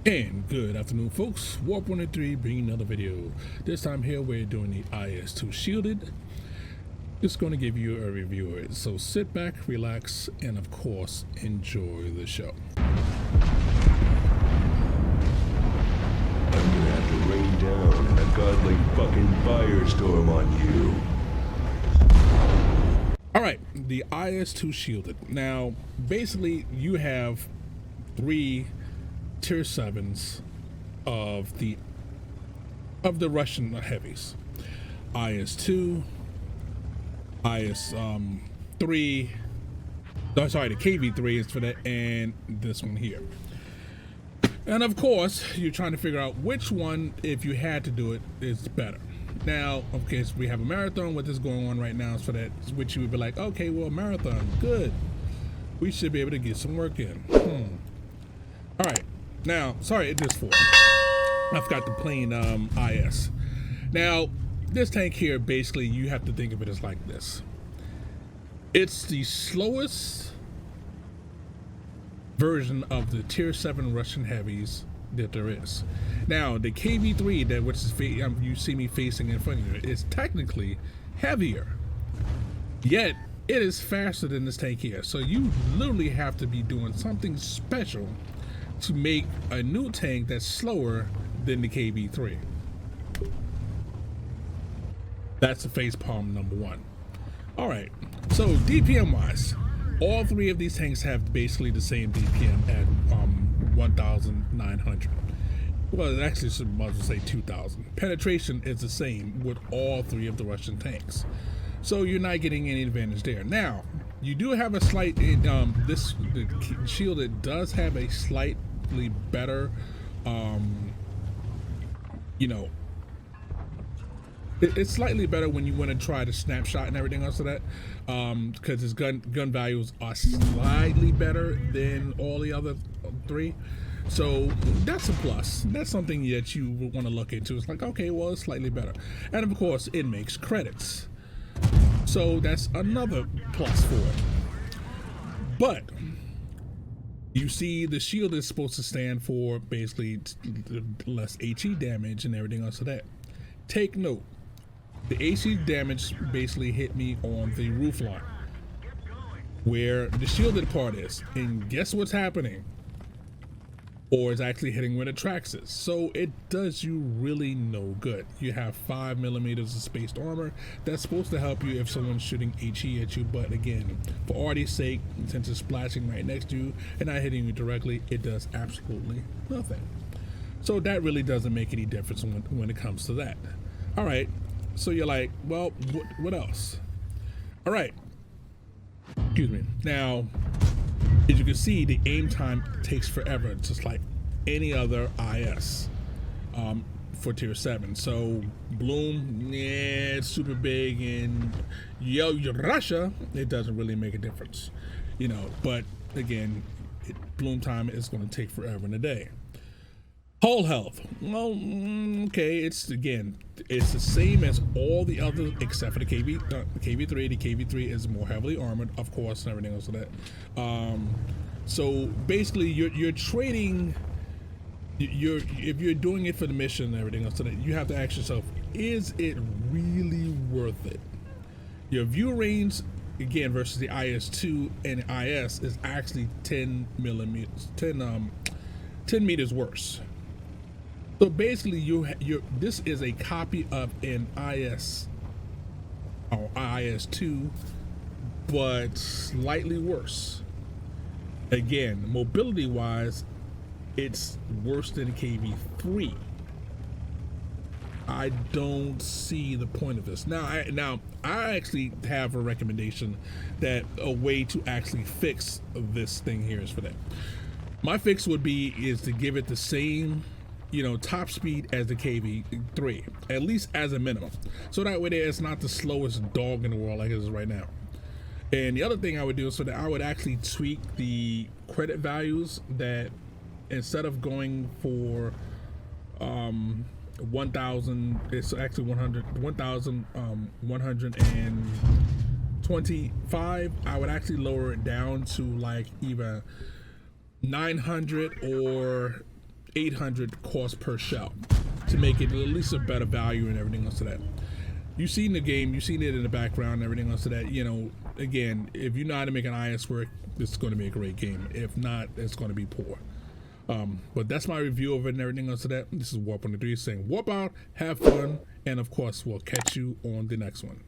And good afternoon, folks. Warp103 bringing another video. This time here we're doing the IS2 shielded. Just going to give you a review of it. So sit back, relax, and of course enjoy the show. I'm gonna have to rain down a godly fucking firestorm on you. Alright, the IS2 shielded. Now basically you have three tier 7s of the Russian heavies. IS2, IS3, sorry, the kv3 is for that, and this one here. And of course you're trying to figure out which one, if you had to do it, is better. Now of course we have a marathon, what is going on right now is for that, which you would be like, okay, well, marathon, good, we should be able to get some work in. All right, now sorry, it is for I forgot the plain IS. Now this tank here, basically you have to think of it as like this. It's the slowest version of the tier 7 Russian heavies that there is. Now the kv3, that which is you see me facing in front of you, is technically heavier, yet it is faster than this tank here. So you literally have to be doing something special to make a new tank that's slower than the kv3. That's the face palm number one. All right, so DPM wise, all three of these tanks have basically the same DPM at 1,900. Well, actually, I might as well say 2,000. Penetration is the same with all three of the Russian tanks, so you're not getting any advantage there. Now, you do have a slight, the shielded does have a slightly better, it's slightly better when you want to try to snapshot and everything else of that, because its gun values are slightly better than all the other three. So that's a plus. That's something that you would want to look into. It's like, okay, well, it's slightly better. And of course, it makes credits. So that's another plus for it. But you see, the shield is supposed to stand for basically less HE damage and everything else of that. Take note. The AC damage basically hit me on the roof line, where the shielded part is, and guess what's happening? Or it's actually hitting where the tracks is. So it does you really no good. You have 5mm of spaced armor that's supposed to help you if someone's shooting HE at you, but again, for Artie's sake, since it's splashing right next to you and not hitting you directly, it does absolutely nothing. So that really doesn't make any difference when it comes to that. All right. So you're like, well, what else? All right, excuse me. Now, as you can see, the aim time takes forever, just like any other IS for tier 7. So Bloom, yeah, it's super big, and Russia, it doesn't really make a difference, but again, Bloom time is going to take forever in a day. Hull health, well, okay, it's the same as all the other except for the kv3. The kv3 is more heavily armored, of course, and everything else of that. So basically you're trading, if you're doing it for the mission and everything else, so that you have to ask yourself, is it really worth it? Your view range, again, versus the IS2 and IS, is actually 10 meters worse. So basically, this is a copy of an IS or IS2, but slightly worse. Again, mobility-wise, it's worse than kv3. I don't see the point of this. Now I actually have a recommendation, that a way to actually fix this thing here is for that. My fix is to give it the same top speed as the kv3, at least as a minimum, so that way it's not the slowest dog in the world like it is right now. And the other thing I would do is so that I would actually tweak the credit values, that instead of going for 1,000, it's actually 1,125, I would actually lower it down to like either 900 or 800 cost per shell to make it at least a better value and everything else to that. You've seen the game, you've seen it in the background and everything else to that. You know, again, if you know how to make an IS work, it's going to be a great game. If not, it's going to be poor. But that's my review of it and everything else to that. This is Warp103 saying warp out, have fun, and of course, we'll catch you on the next one.